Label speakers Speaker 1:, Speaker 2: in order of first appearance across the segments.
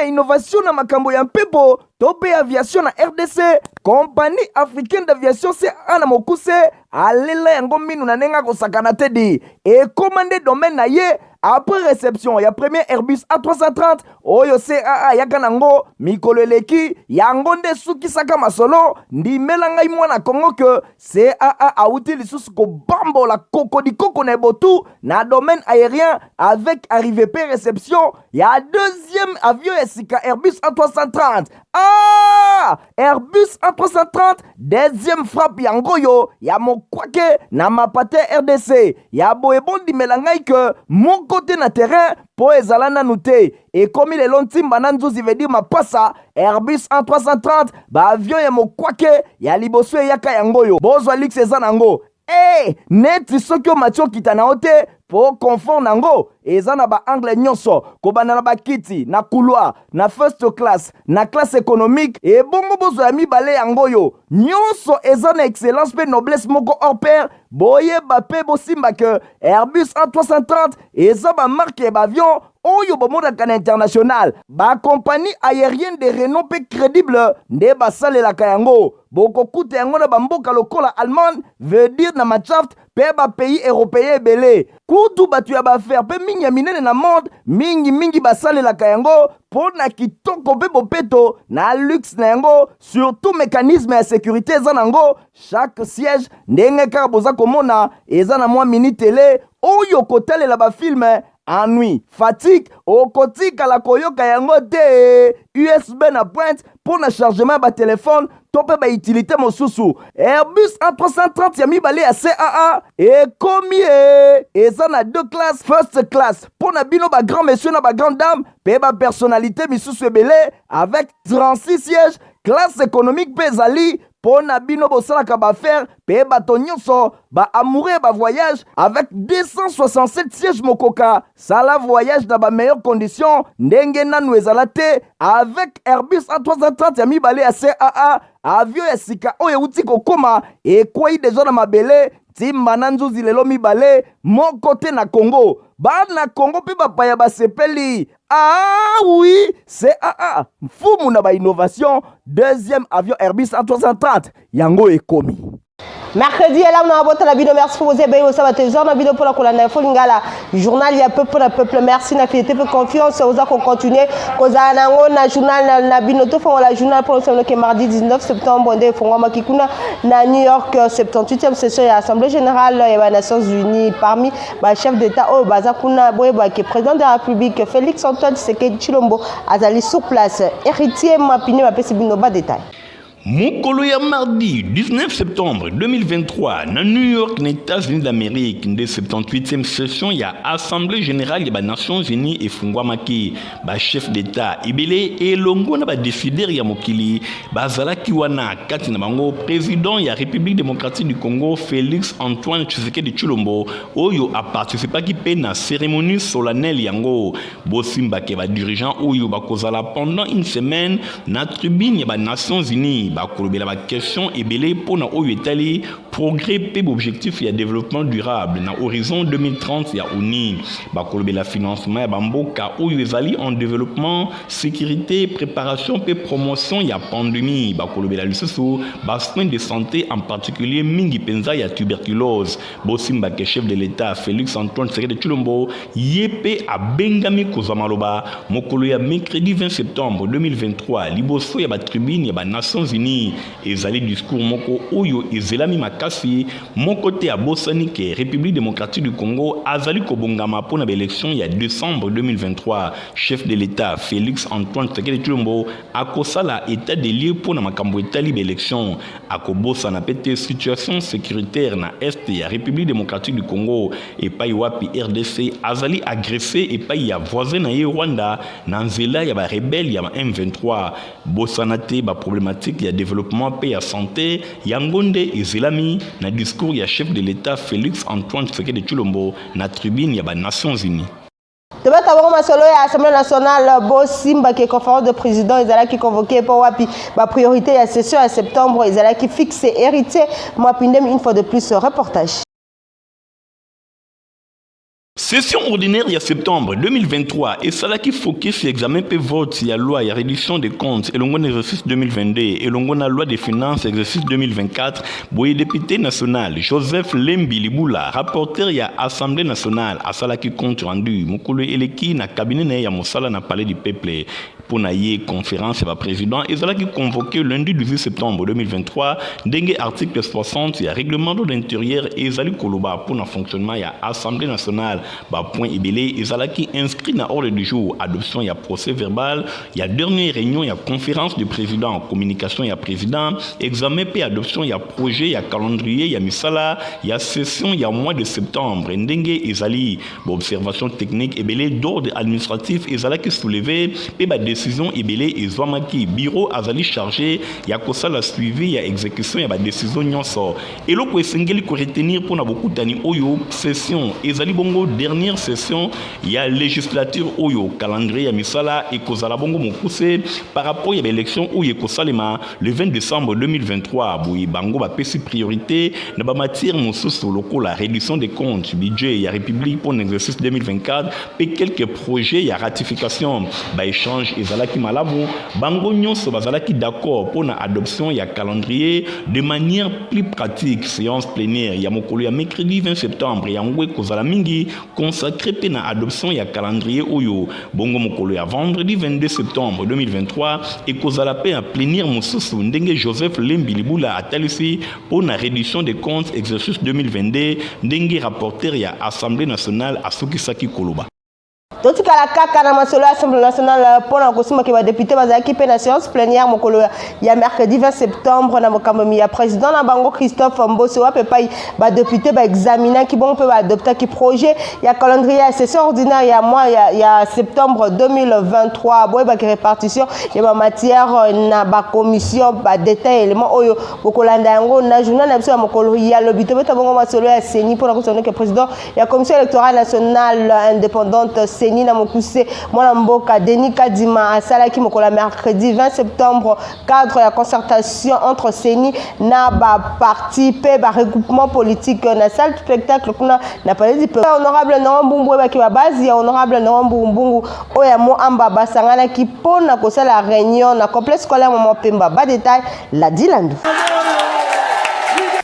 Speaker 1: Innovation na makambo ya mpepo tope aviation na RDC. Compagnie africaine d'aviation CAA na mokuse alela yango minu na nenga kosakana tedi et commandé domaine na ye après réception ya premier Airbus A330 oyo CAA yaka nango mikolo eleki yango nde sukisaka masolo ndimela ngai mwana Kongo ke CAA auti lisusu kobambola kokodikoko na ebotu na domaine aérien avec arrivée pe réception ya deuxième avion ya sika Airbus A330. Airbus A330 deuxième frappe yango yo ya mokwake na mapate RDC ya boyebondi melangai ke mon côté na terrain po ezala nanu te et comme il est lontimba na nzuzi veut dire mapasa Airbus A330 ba avion ya mokwake ya liboso yaka yango yo bozwa lix eza nango neti soki o matio kita na ote po confort nango eza na ba angle nyonso kobana na bakiti na couloir na first class na classe économique et bongo bozo ya mibale yango yo nyonso eza na excellence pe noblesse moko hors pair boyeba pe bosimba ke Airbus A330 eza ba marque ba avion oyo bomodaka na international ba compagnie aérienne de renom pe crédible nde basalelaka yango bokokuta yango na bamboka lokola Allemagne veut dire na Machaft pe ba pays européen ebele kutu batu ya baaffaire pe mingi ya minene na monde mingi basalelaka yango po na kitoko pe bopeto na luxe na yango surtout mécanisme ya sécurité eza nango chaque siège ndenge kaka boza komona eza na mwa mini télé oyo kotalela bafilme ennui, fatigue, okotika la koyoka yango te USB na pointe pour le chargement ba téléphone tope ba utilité mosusu Airbus A330 ya mibale ya CAA et combien eza na deux classes first class pour na bino ba grand monsieur na ba grande dame pe ba personnalité misusu ebele avec 36 sièges classe économique pe zali pour na bino bosalaka ba faire pe bato nyonso ba amoureux ba voyage avec 267 sièges mokoka sala voyage dans ba meilleures conditions ndenge nanu ezala te avec Airbus A330 ya mibale ya CAA avion ya sika oyo uti kokoma ekwei deja na mabele timba na nzuzi lelo mibale moko te na Congo bana Congo pe bapaya basepeli oui CAA mfumu na ba innovation deuxième avion Airbus A330 yango ekomi.
Speaker 2: Mercredi, là, on a voté la vidéo. Merci pour vos éveils. Vous savez, vous avez vidéo pour la colonne. Il faut le journal, il y a peu pour le peuple. Merci, la fidélité, pour confiance. Vous avez continué. Vous avez un journal, la vidéo, la journal pour le mardi 19 septembre. On est à New York, 78e session de l'Assemblée générale des Nations Unies. Parmi les chefs d'État, qui est président de la République, Félix Antoine Tshisekedi Tshilombo, Azali sur place. Héritier, Mapini, Mapesibinoba, détail.
Speaker 3: Mokolo ya mardi 19 septembre 2023 na New York na États-Unis d'Amérique de 78e session ya Assemblée générale des Nations Unies efungwamaki ba chef d'État ebele elongo na ba décideur ya mokili bazalaki wana kati na bango président ya République démocratique du Congo Félix Antoine Tshisekedi Tshilombo oyo a participaki pe na cérémonie solennelle yango bosimba ke ba dirigeant oyo bakozala pendant une semaine na tribune ya ba Nations Unies bakolobela ba question ebele pona oyo etali progrès pe objectif ya développement durable na horizon 2030 ya ONU bakolobela financement ya bamboka oyo ezali en développement sécurité préparation pe promotion ya pandémie bakolobela lisusu ba soins de santé en particulier mingi penza ya tuberculose bosimba ke chef de l'État Félix Antoine Tshisekedi Tshilombo yepe abengami kozwa maloba mokolo ya mercredi 20 septembre 2023 liboso ya ba tribune ya ba Nations Unies ezali discours moko oyo ezelami makasi moko te abosani ke République démocratique du Congo azali kobongama pona élection ya décembre 2023 chef de l'État Félix Antoine Tshisekedi Tshilombo akosala état des lieux pona makambo etali élection akobosa na pete situation sécuritaire na est ya République démocratique du Congo et pai wapi RDC azali agressé et pai ya voisin na ye Rwanda na nzela ya ba rebelle ya M23 bosana te ba problématique ya développement paix ya santé yangonde ezelami na discours ya chef de l'État Félix Antoine Tshisekedi Tshilombo na tribune ya ba Nations Unies.
Speaker 2: Demain, d'abord, ma solo à l'Assemblée nationale, Simba qui est conférence de président, ils allaient qui convoqué pour wapi, ma priorité à session en septembre, ils allaient qui fixer héritier, moi pindem une fois de plus reportage.
Speaker 3: Session ordinaire il y a septembre 2023 et ça là qui focus sur l'examen peut vote il y a loi il y a réduction des comptes et l'ongon exercice 2022 et l'ongon la loi des finances exercice 2024 boye député national Joseph Lembi Libula rapporteur il y a Assemblée nationale à ça là qui compte rendu mukulu eleki na cabinet na ya mosala na palais du peuple pour na conférence et président et ça là qui convoqué lundi 18 septembre 2023 dengue article 60 il y a règlement de l'intérieur et zali koloba pour na fonctionnement il y a Assemblée nationale point ibélé et ça qui inscrit dans l'ordre du jour adoption il y a procès verbal il y a dernière réunion il y a conférence du président communication il y a président examen et adoption il y a projet il y a calendrier il y a misala il y a session il y a mois de septembre ndenge ezali observation technique ibélé d'ordre administratif et ça qui soulevé et décision ibélé et zwamaki bureau azali chargé il y a ça la suivi il y a exécution il y a décision nyonso et le ko esengeli ko retenir pour na beaucoup tani oyo session ezali bongo dernière session il y a législature oyo calendrier ya misala et kozala bongo mokuse par rapport à l'élection oyo kosalema le 20 décembre 2023 boyi bango ba pesi priorité na ba matière mosusu lokola réduction des comptes budget ya république pour l'exercice 2024 et quelques projets ya ratification ba échange ezalaki malamu bango nyonso bazalaki d'accord pour na adoption ya calendrier de manière plus pratique séance plénière ya mokolo ya mercredi 20 septembre ya ngwe kozala mingi consacré à l'adoption et à calendrier Oyo. Bongo Mokolo ya vendredi 22 septembre 2023 et kozala pe à plénière mosusu ndenge Joseph Lembi Libula atalisi pour la réduction des comptes exercice 2022 ndenge rapporteur ya Assemblée nationale Asukisaki Koloba.
Speaker 2: Tout la kaka na masolo Assemblée nationale pour la kosuma qui va député bazaki pe na séance plénière mokolo ya mercredi 20 septembre na mokambi ya président na bango Christophe Mboso wa pe pai ba député ba examiner qui bon peut ba adopter qui projet ya calendrier ya session ordinaire ya mois ya septembre 2023 boy ba répartition ya ba matière na ba commission ba détail élément oyo bokolanda yango na journal na biso ya mokolo ya lobito beta bongo masolo ya seni pour la kosona que président ya commission électorale nationale indépendante Seni na mokuse mwana mboka Denis Kadima asalaki mokola mercredi 20 septembre cadre ya concertation entre Seni na ba parti pe ba regroupement politique na salle spectacle kuna na palais du peuple honorable Nombumbu ba ki ba base ya honorable Nombumbu oya mo amba basangana ki pona ko sala réunion na complexe scolaire Mama Pemba ba détail la Dilandu.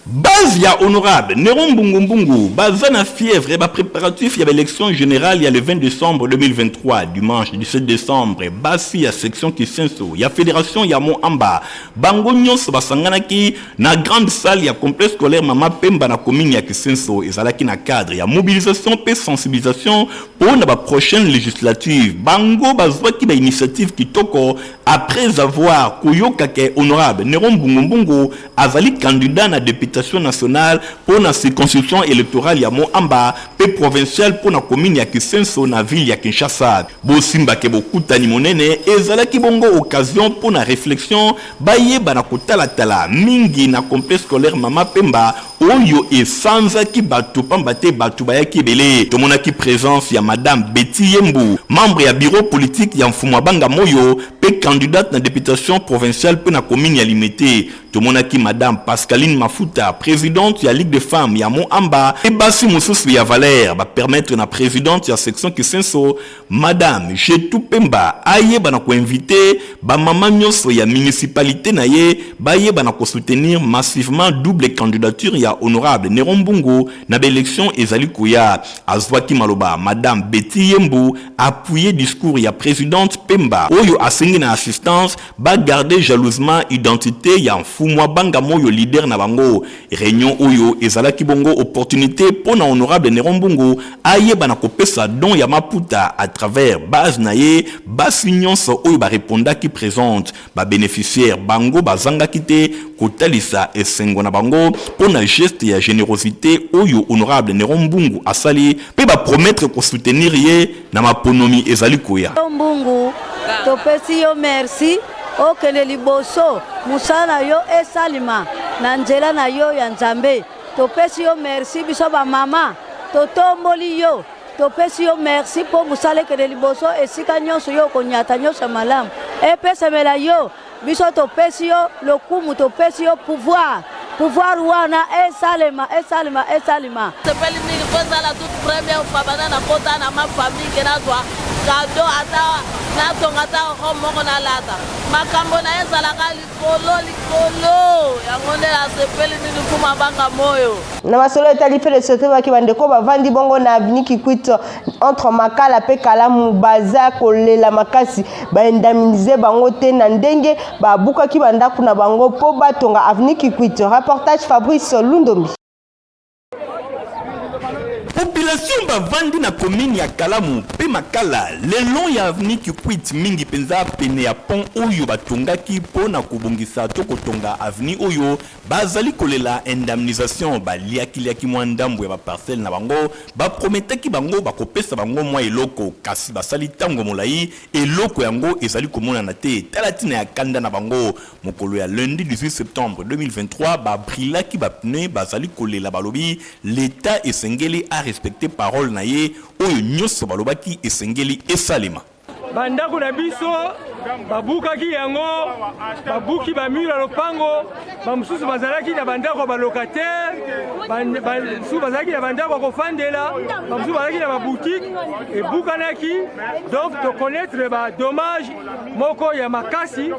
Speaker 3: Base ya honorable Néron Bungu bazana fièvre et ba préparatif ya l'élection générale il y a le 20 décembre 2023 dimanche 17 décembre basi ya section Kisenso ya fédération ya Mo Amba bango nyonso basangana ki na grande salle ya complexe scolaire Mama Pemba na commune ya Kisenso ezalaki na cadre ya mobilisation et sensibilisation pour la prochaine législative bango bazwa ki ba initiative kitoko après avoir koyoka ke honorable Néron Bungu azali candidat na députation nationale pour la circonscription électorale ya Mo Amba pe provinciale pour la commune ya Kisenso na ville ya Kinshasa bosimba ke bokutani monene ezalaki bongo occasion pour la réflexion bayeba na kotala tala mingi na complexe scolaire Mama Pemba oyo esanzaki batu pamba te batu bayaki belé tomonaki présence ya madame Betty Yembu membre ya bureau politique ya Mfumwa Banga Moyo pe candidate na députation provinciale pour la commune ya Limité tomonaki madame Pascaline Mafuta présidente ya Ligue des femmes ya Mo Amba et basi mususu ya Valère ba permettre na présidente ya section Kisenso madame Jetou Pemba ayeba na ko inviter ba mama nyonso ya municipalité na ye bayeba na ko soutenir massivement double candidature ya honorable Néron Bungu na l'élection ezali koya azwaki maloba madame Betty Yembu appuyé discours ya présidente Pemba oyo asengi na assistance ba garder jalousement identité ya Mfumwa Banga Moyo leader na bango réunion oyo ezalaki bongo opportunité pour na honorable Néron Bungu ayeba na kopesa don ya maputa à travers base na ye basi nyonso oyo ba réponda qui présente ba bénéficiaire bango bazanga kité kotalisa esengo na bango pour na geste ya générosité oyo honorable Néron Bungu asali pe ba promettre ko soutenir ye na maponomi ezali koya
Speaker 4: Bungu to pesi yo merci o kele liboso musana yo esalima na nzela na yo ya nzambe to pesi yo merci biso ba mama to tomboli yo topesi yo merci po musala ekende liboso esika nyonso yo okonyata nyonso malamu epesamela yo biso topesi yo lokumu topesi yo pouvoir wana esalema
Speaker 5: sepeli mingi kozala toute première fois bana na kota na ma famille ke nazwa kado ata natonga ata ro moko nalata makambo na ye ezalaka likolo yango nde nasepeli mingi mpuma banga moyo
Speaker 2: na masolo etali mpe lesote baki bandeko bavandi bongo na avenue Kikwit entre Makala mpe Kalamu baza kolela makasi baindemnize bango te na ndenge babukaki bandako na bango mpo batonga avenue Kikwit. Reportage Fabrice Lundombi.
Speaker 3: Population bavandi na commune ya Kalamu pe Makala le long ya avenue Kikwit mingi penza pene ya pont oyo batongaki po na kobongisa to kotonga avenue oyo bazali kolela indemnisation baliaki mwa ndambo ya ba parcelle na bango baprometaki bango bakopesa bango mwa eloko kasi basali tango molai eloko yango ezali komona na te talatina ya kanda na bango mokolo ya lundi 18 septembre 2023 babrilaki bapne bazali kolela balobi l'état esengeli a respecter parole na ye oyo nyonso balobaki esengeli esalema
Speaker 6: bandako na biso babukaki yango babuki bamura lopango bamususu bazalaki na bandako balocataire bamususu bazalaki na bandako kofandela bamususu bazalaki na baboutique ebukanaki donc de connaître dommage moko ya makasi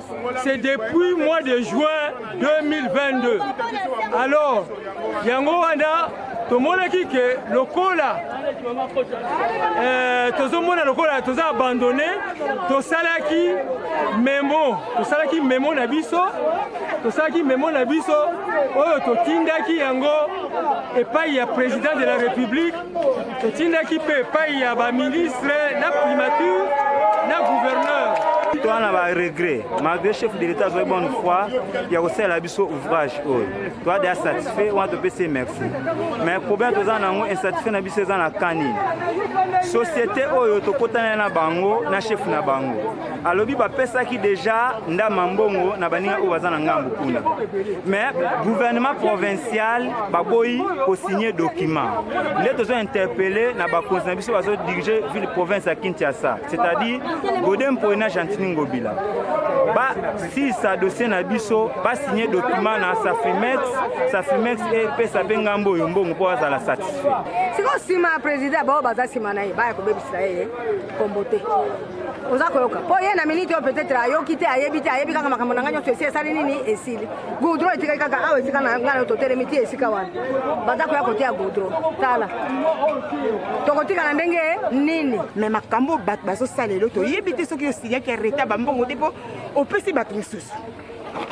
Speaker 6: c'est depuis mois de juin 2022 alors yango wana tomonaki ke lokola tozomona lokola toza abandonné tosalaki memo na biso oyo totindaki yango epai ya président de la république totindaki pe epai ya baministre na primature na gouverneur.
Speaker 7: Toi on a regret malgré chef de l'état de bonne foi il y a aussi la biso ouvrage toi déjà satisfait on te payer merci mais problème toza nango insatisfait na biso za na kani société oyo tokotana na bango na chef na bango alobi bapesaki déjà ndama mbongo na baninga oyo baza na ngambo kuna mais gouvernement provincial baboyi ko signer document les tozo interpeller na bakonzi na biso bazo diriger ville province ya Kinshasa c'est-à-dire Godem Poena Gentini Ngobila ba si sa dossier na biso ba signer document na Safimex et pesa bengambo yombongo po za la satisfait
Speaker 8: siko sima président ba baza sima na ye ba ko bebisa ye kombote oza koyoka po ye na minute peut-être ayoki te ayebi kaka makambo na nganyo twese sali nini esili goudron etika kaka awe esika na ngana totele miti esika wana baza koya kote ya goudron tala tokotika na ndenge nini
Speaker 9: mais makambo bat baso salelo to yebi te soki osinya ke reta bambongo depo opesi bato misusu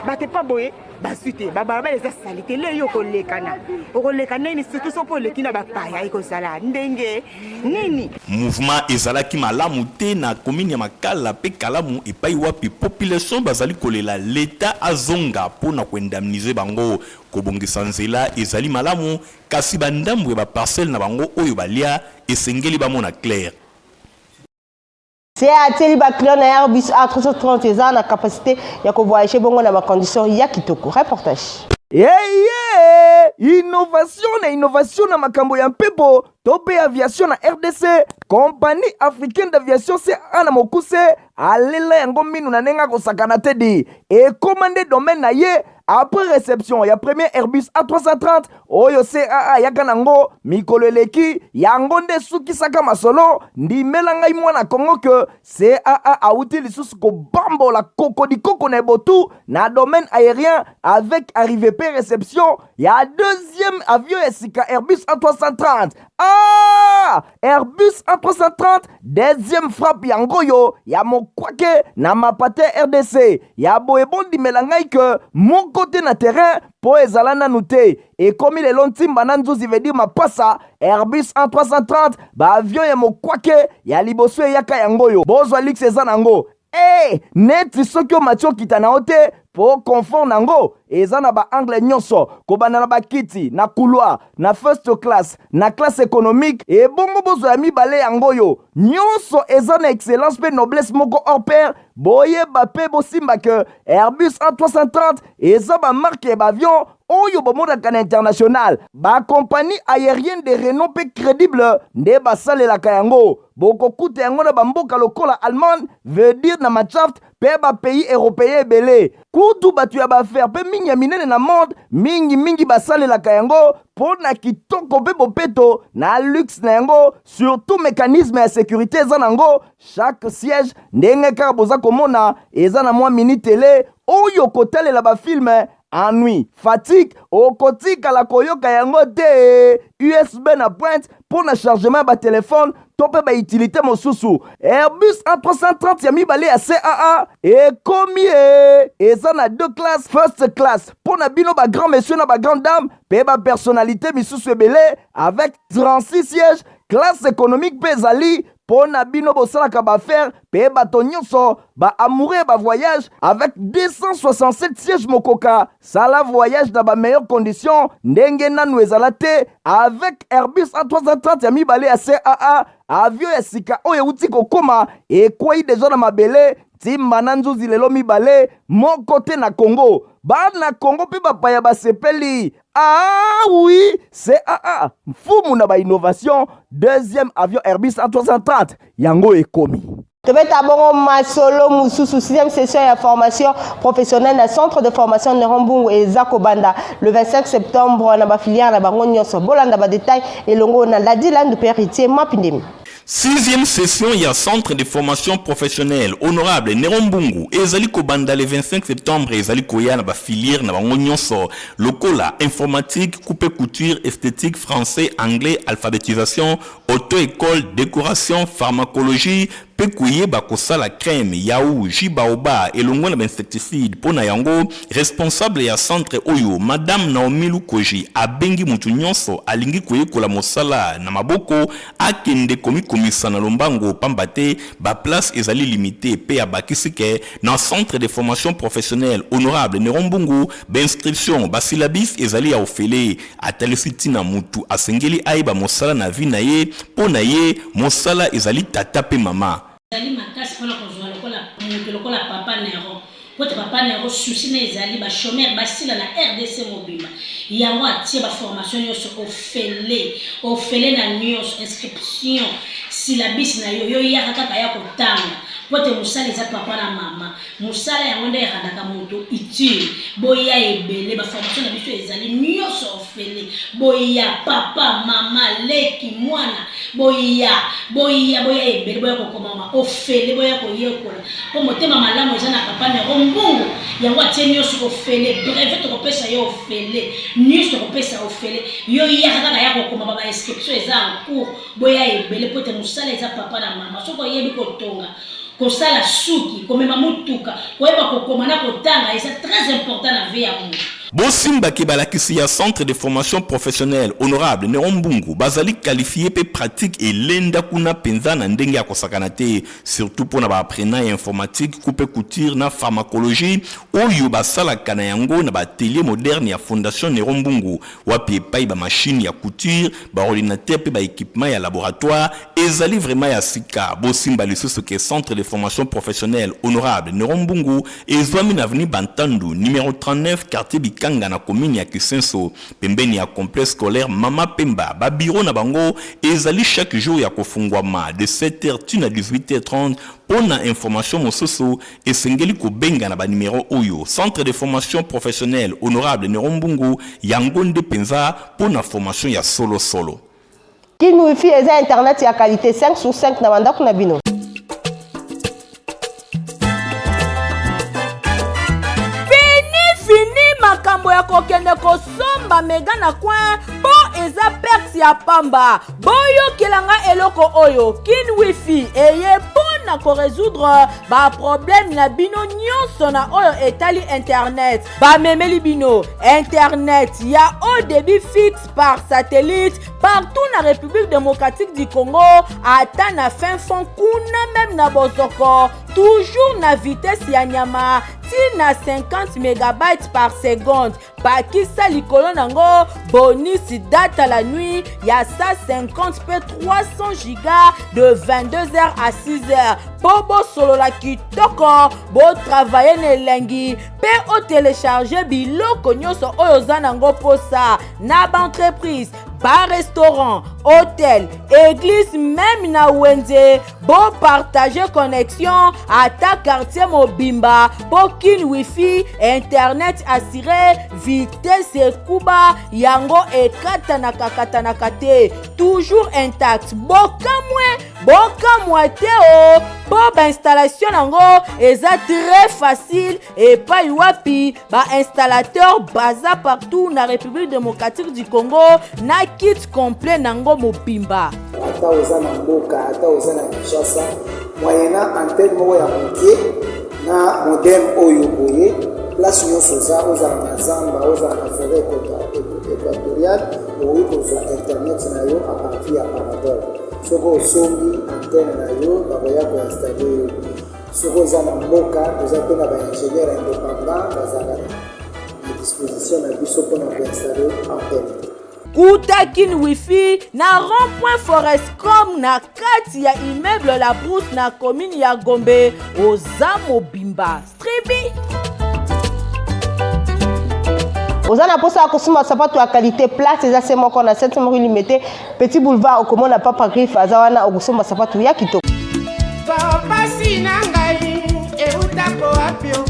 Speaker 9: bate pa boye basute bababa les salité le yo kolekana ni surtout so poleki na bapaya ikozala ndenge nini
Speaker 3: mouvement ezalaki malamu te na commune ya Makala pe Kalamu epai wapi population bazali kolela l'état azonga pona koindemniser bango kobongisa nzela ezali malamu kasi bandambo ba parcelle na bango oyo balia esengeli bamona clair.
Speaker 2: C'est à Teliba Clon Airbus A330 eza na capacité ya ko voyager bongo na ba condition ya kitoko. Reportage.
Speaker 1: Innovation na makambo ya mpepo tope aviation na RDC compagnie africaine d'aviation c'est ana mokuse alela yango minu na nenga kosakana tedi et commandé domaine na ye après réception ya premier Airbus A330 oyo CAA yaka nango mikolo eleki yango nde sukisaka masolo ndimela ngai mwana Kongo que CAA auti lisusu ko bambola kokodikoko na botu na domaine aérien avec arrivée pe réception ya deuxième avion esika Airbus A330 Airbus A330 deuxième frappe yango yo ya mokwake na mapate RDC ya boebondi melangai que mon côté na terrain po ezala nanu te et comme il est lontimba na nzuzi veut dire mapasa Airbus A330 ba avion ya mokwake ya liboso yaka yango yo bozwa lix eza nango neti soki o matio kita na ote po confort nango eza na ba angle nyonso kobanda na bakiti na couloir na first class na classe économique et bongo bozo ya mibale yango yo nyonso eza na excellence pe noblesse moko hors pair boyeba pe bosimba ke Airbus A330 eza ba marque ba avion oyo bomodaka na international ba compagnie aérienne de renom pe crédible nde basalelaka yango bokokuta yango na bamboka lokola Allemagne veut dire na Machaft pe ba pays européen ebele kutu batu ya baaffaire pe mingi ya minene na monde mingi basalelaka yango mpo na kitoko pe bopeto na luxe na yango surtout mécanisme ya sécurité eza nango chaque siège ndenge kaka boza komona eza na mwa mini télé oyo kotalela bafilme ennui, fatigue, okotika la koyoka yango te USB na pointe pour na chargement ba téléphone tope ba utilité mosusu Airbus A330 ya mibale ya CAA et komie eza na deux classes first class pour na bino ba grand monsieur na ba grande dame pe ba personnalité misusu ebele avec 36 sièges classe économique pe zali pour na bino bosalaka ba faire pe bato nyonso ba amoureux ba voyage avec 267 sièges mokoka sala voyage dans ba meilleures conditions ndenge nanu ezala te avec Airbus A330 ya mibale ya CAA avion ya sika oyo uti kokoma ekwei deja na mabele timba na nzuzi lelo mibale moko te na Congo bana Congo pe bapaya basepeli ah oui CAA mfumu na ba innovation deuxième avion Airbus A330 yango ekomi
Speaker 2: Tobeta bongo masolo mususu 6e session ya formation professionnelle na centre de formation Nerombungu et Zakobanda le 25 septembre na ba filière na bango nyonso bolanda ba détail elongo na Ladiland Héritier Mapindemi.
Speaker 3: 6e session ya centre de formation professionnelle honorable Nerombungu ezali kobanda le 25 septembre ezali koya na ba filière na bango nyonso lokola informatique coupe couture esthétique français anglais alphabétisation auto-école décoration pharmacologie pe koyeba kosala crème yaou jibaoba elongo na insecticide pona yango responsable ya centre oyo madame Naomi Lukoji abengi mutu nyonso alingi koyekola mosala na maboko akende komisa na lombango pambate ba place ezali limité pe abakisike na centre de formation professionnelle honorable Nerombungu b'inscription basilabis ezali ya ofele atalesiti na mutu asengeli aiba mosala na vie na ye pona ye mosala ezali tata pe mama
Speaker 10: ezali makasi mpona kozwa lokola papa Nero kote papa Nero susi na ezali bachômeur basila na RDC mobimba yango atie baformation nyonso ofele na nyonso inscription silabis na yo yaka kaka ya kotanga pote musala eza papa na mama musala yango nde erandaka moto utile boya ebele baformation na biso ezali nyonso ofele boya papa mama leki mwana boya ebele boya kokomama ofele boya koyekola po motema malamu eza na papa Nerombungu yango atie nyonso ofele brevet tokopesa yo ofele nyonso tokopesa ofele yo yaka kaka ya kokoma ba inscription eza en cours boya ebele pote musala eza papa na mama soko yebi kotonga kosala suki komema mutuka koyeba kokoma na kotanga eza très important na vie ya mutu
Speaker 3: Bosimba Kebalakisi ya centre de formation professionnelle honorable Nerombungu bazali qualifié pe pratique et lenda kuna penza na ndenge ya kosakana te surtout pour na ba apprenant informatique coupe couture na pharmacologie oyo basala kana yango na ba atelier moderne ya fondation Nerombungu wapi epai ba machine ya couture ba ordinateur pe ba équipement ya laboratoire ezali vraiment ya sika Bosimba lisusu ke centre de formation professionnelle honorable Nerombungu ezwami na avenue Bantandu numéro 39 quartier Kanga na commune ya Kisenso pembeni ya complexe scolaire Mama Pemba ba bureau na bango ezali chaque jour ya kofungwama de 7h tina 18h30 pona information mososo esengeli ko benga na ba numéro oyo centre de formation professionnelle honorable Nerombungu yango nde penza pona formation ya solo
Speaker 2: Kin Wifi eza internet ya qualité 5/5 na bandako na bino
Speaker 11: makambo ya kokende kosomba mega na coin po eza perte ya pamba boyokelanga eloko oyo Kin Wifi eye mpona koresoudre baproblème na bino nyonso na oyo etali internet bamemeli bino internet ya haut débit fixe par satellite partout na République démocratique du Congo ata na fin fond kuna même na bozoko toujours na vitesse ya nyama tina 50 megabytes par seconde. Bakisa likolo nango bonus data la nuit ya 150 p 300 giga de 22h à 6h. Bobo solo la kitoko bo travailler nelengi pe o télécharger biloko nyonso oyo za nango posa na ba entreprise, bar restaurant, hôtel, église, même na wenze. Bo partager connexion ata quartier mobimba bo kin wifi, internet assuré, vitesse ekuba yango ekatana kate toujours intact. Bokamwe te o bo ba installation nango eza très facile et pas wapi ba installateur baza partout na République démocratique du Congo na kit complet nango mobimba.
Speaker 12: Ata oza na mboka, ata oza na Kinshasa, moyena antenne moko ya mokie na modem oyo boye, place nyonso oza na zamba, oza na forêt équatoriale, oyo kozwa internet na yo a partir ya parabole. Soko osombi antenne na yo bakoya koinstalle yo. Soko oza na mboka, oza mpe na baingénieur indépendant bazala na disposition na biso mpona koinstalle antenne.
Speaker 11: Kutakin wifi na rond-point Forescom na kati ya immeuble La Brousse na commune ya Gombe oza mobimba. Stribi
Speaker 2: Ozana posa kosuma sapato ya qualité place eza se moko na 7 rue Limité Petit Boulevard okomona Papa Griff azawana okosuma sapato ya kitoko.
Speaker 9: Papa sinangai eutako apio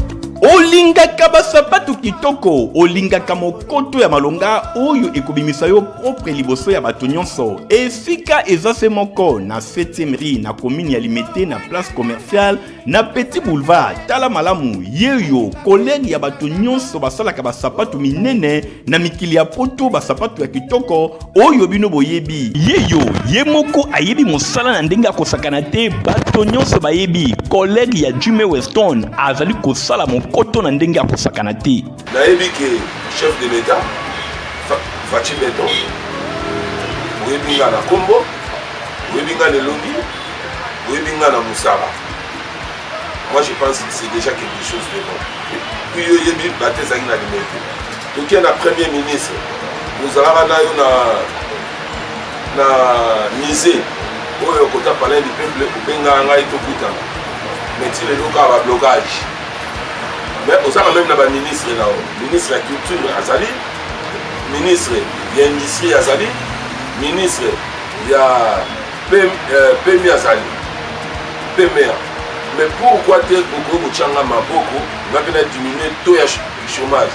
Speaker 3: olingaka basapatu kitoko olingaka mokoto ya malonga oyo ekobimisa yo propre liboso ya bato nyonso esika eza se moko na 7e rue na commune ya Limité na place commerciale na Petit Boulevard. Tala malamu yeyo collègue ya bato nyonso basalaka basapatu minene na mikili ya poto basapatu ya kitoko oyo bino boyebi yeyo ye moko ayebi mosala na ndenge akosakana te bato nyonso bayebi collègue ya Jimmy Weston azali kosala koto na ndenge akosakana te.
Speaker 13: Nayebi ke chef de l'État Fachi Beton oyebinga na kombo oyebinga na elongi oyebinga na musala. Moi je pense que c'est déjà quelque chose de bon. Puis oyebi batezaki na Limité toki na premier ministre ozalaka na yo na musée oyo kota palais du peuple obenga ngai tokutana mais ti lelo ka ba blocage. Mais on a même la ministre là, ministre de la culture Azali, ministre de l'industrie Azali, ministre de la PMI Azali, PMR. Mais pourquoi tu es beaucoup de changa maboko, on a bien diminué le taux de chômage.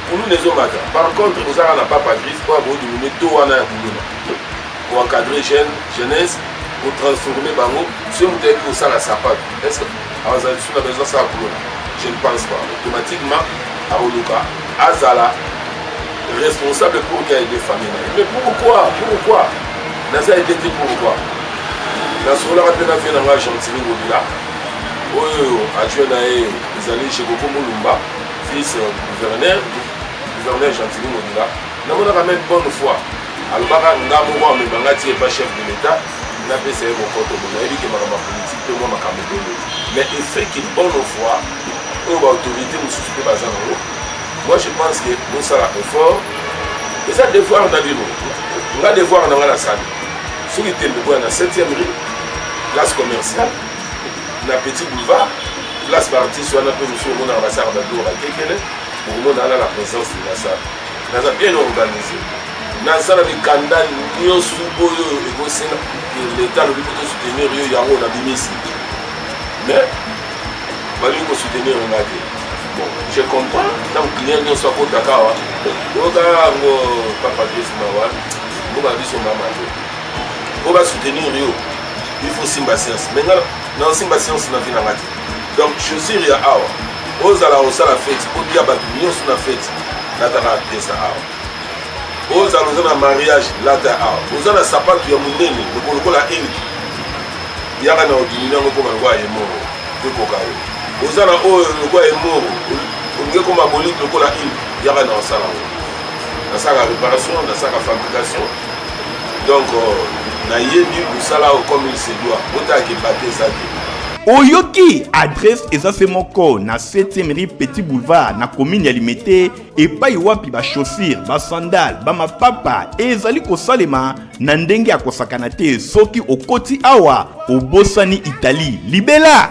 Speaker 13: Pour nous les hommes, par contre, on n'a pas Patrice pour diminuer le taux pour encadrer jeunesse, pour transformer Bango, si on est pour ça la sapate. Est-ce que on a besoin de ça pour nous? Je ne pense pas. Automatiquement, à Oluka, Azala, responsable pour qu'il y ait des familles. Mais pourquoi? Naza été dit pourquoi? Dans ce cas-là, on a fait un gentil Ngobila. Adjoint Naé, ils allaient chez Koko Moulumba, fils gouverneur gentil Ngobila. Nous avons quand même bonne foi. Albara Ngamoua, mais Bangati n'est pas chef de l'État. Il a fait mon compte au monde. Il a dit que ma politique, tout le monde m'a camé. Mais il fait qu'il bonne foi. Autorité moi je pense que nous sommes effort et ça devoir on a dit on a devoir dans la salle ceux qui étaient dans la 7e rue place commerciale na Petit Boulevard place partie soit un peu monsieur on a la salle d'abord à quelqu'un pour nous dans la présence de la salle nous avons bien organisé dans ça avec Kanda nous sous l'État le but de soutenir yo yango na bimisi mais il faut soutenir un gars. Bon, je comprends. Donc, client nous soit pour Dakar. Nous papa Christ Mawal, nous va dire son maman. On va soutenir Rio. Il faut Simba Science. Maintenant, dans Simba Science, on a vu la matin. Donc, je suis Ria Awa. Aux ala la fête, au bien battu, nous sommes la fête. Là, tu as la ça Awa. Aux ala la mariage, là, tu as Awa. Aux ala sapat, tu as mon nez, le col à il. Il y a un ordinaire, comme un roi est mort. De cocaïne. Ozana oyo lokwa emoro onge koma bolite lokola il yaka na osala nasaka réparation nasaka fabrication donc na yebi osala comme il se doit otaki bate ezaki
Speaker 3: Oyoki adresse ezase moko na 7e rue Petit Boulevard na commune ya Limete epai wapi ba chaussure ba sandal ba mapapa ezali kosalema na ndenge ya kosakana te soki okoti awa obosani Italie libela.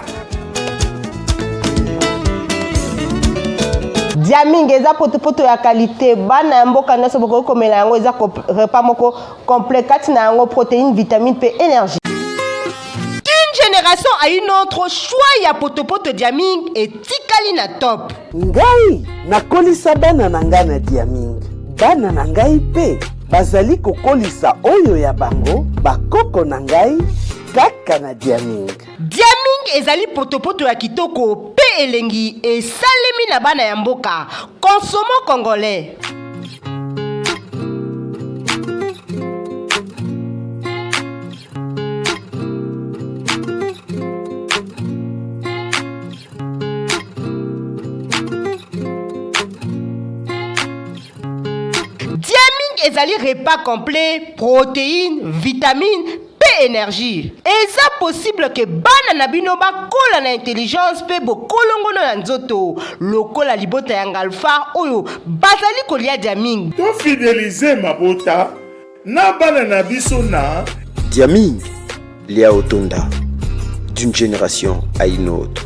Speaker 2: Diaming eza potopoto ya qualité bana ya mboka nyonso bokoki komela yango eza repas moko complet kati na yango protéines, vitamines pe énergie.
Speaker 14: Une génération a une autre choix ya potopoto Diaming et tikali na top.
Speaker 15: Ngai nakolisa bana na ngai na Diaming. Bana na ngai pe bazali kokolisa oyo ya bango bakoko na ngai kaka na Diaming.
Speaker 14: Diaming ezali potopoto ya kitoko pe elengi esalemi na bana ya mboka. Consommons congolais. Diaming ezali repas complet, protéines, vitamines, pe énergie. Eza possible que bana na bino bakola na intelligence pe bokolongono na nzoto. Lokola libota ya ngalfa oyo bazali kolia Diaming.
Speaker 16: To fidéliser mabota na bana na biso na
Speaker 17: Diaming, Léa Otonda, d'une génération à une autre.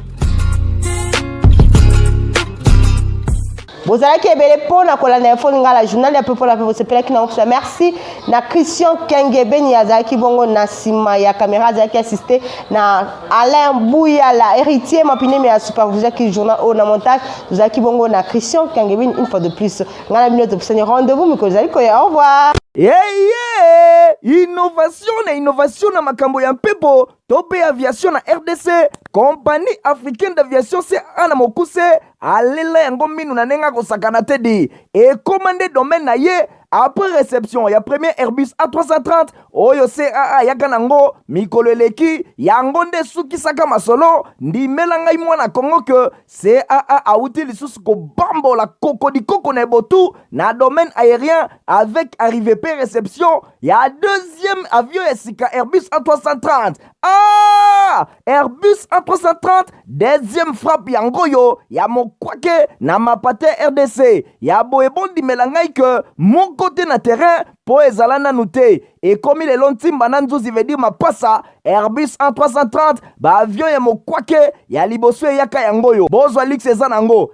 Speaker 2: Bozalaki ebele pona kolanda info ngala journal ya pepo la pepo sepelaki na ofisa. Merci na Christian Kengebe ni azalaki bongo na sima ya caméra azalaki assisté na Alain Bouyala héritier mapine mais superviseur qui journal au na montage azalaki bongo na Christian Kengebe une fois de plus ngala minute de rendez-vous mais kozali ko au revoir.
Speaker 1: Innovation na makambo ya mpepo tope aviation na RDC compagnie africaine d'aviation c'est ana mokuse alela yango minu na nenga kosakana te di et commandé domaine na ye après réception ya premier Airbus A330 oyo CAA yaka nango mikolo eleki yango nde sukisaka masolo ndimela ngai mwana Kongo que CAA auti lisusu ko bambola koko na botu na domaine aérien avec arrivée pe réception ya deuxième avion esika Airbus A330. Airbus A330 deuxième frappe yango yo ya mokwake na mapate RDC ya boebondi melangai que mon côté na terrain po ezala nanu te et comme il est lontimba na nzuzi veut dire mapasa Airbus A330 ba avion ya mokwake ya liboso yaka yango yo bozwa lix eza nango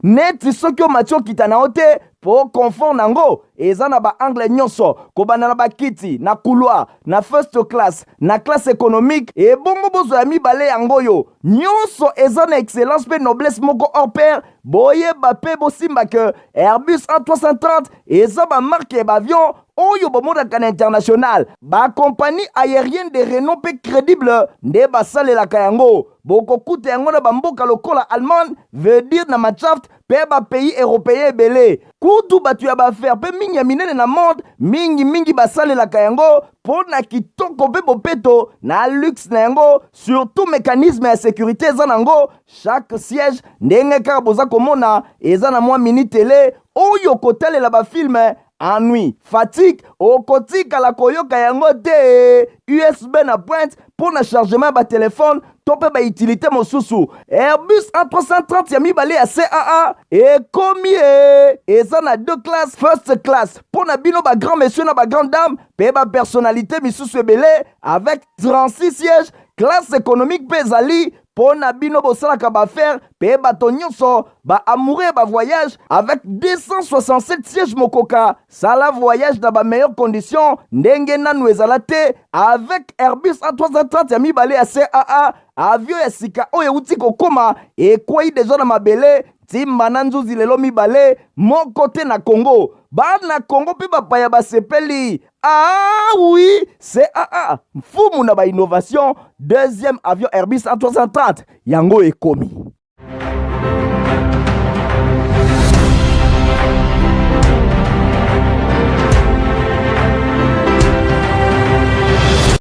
Speaker 1: neti soki omatio kita na ote po confort nango eza na ba angle nyonso kobana na bakiti na couloir na first class na classe économique et bongo bozo ya mibale yango yo nyonso eza na excellence pe noblesse moko hors pair boyeba pe bosimba que Airbus A330 eza ba marque ba avion oyo bomodaka na international ba compagnie aérienne de renom pe crédible nde basalelaka yango bokokuta yango na bamboka lokola Allemagne veut dire na Machaft pe ba pays européen ebele kutu batu ya baaffaire pe mingi ya minene na monde mingi basalelaka yango po na kitoko pe bopeto na luxe na yango surtout mécanisme ya sécurité eza nango chaque siège ndenge kaka boza komona eza na mwa mini télé oyo kotalela bafilme ennui, fatigue, okotika koyoka yango te USB na pointe pour le chargement ba téléphone tope ba utilité mosusu Airbus A330 ya mibale ya CAA et combien eza na deux classes first class pour na bino ba grand monsieur na ba grande dame pe ba personnalité misusu ebele avec 36 sièges classe économique pe ezali pour na bino bosalaka ba faire pe bato nyonso ba amoureux ba voyage avec 267 sièges mokoka sala voyage dans ba meilleures conditions ndenge nanu ezala te avec Airbus A330 ya mibale ya CAA avion ya sika oyo uti kokoma ekwei deja na mabele timba na nzuzi lelo mibale moko te na Congo bana Congo pe bapaya basepeli oui CAA mfumu na ba innovation deuxième avion Airbus A330 yango ekomi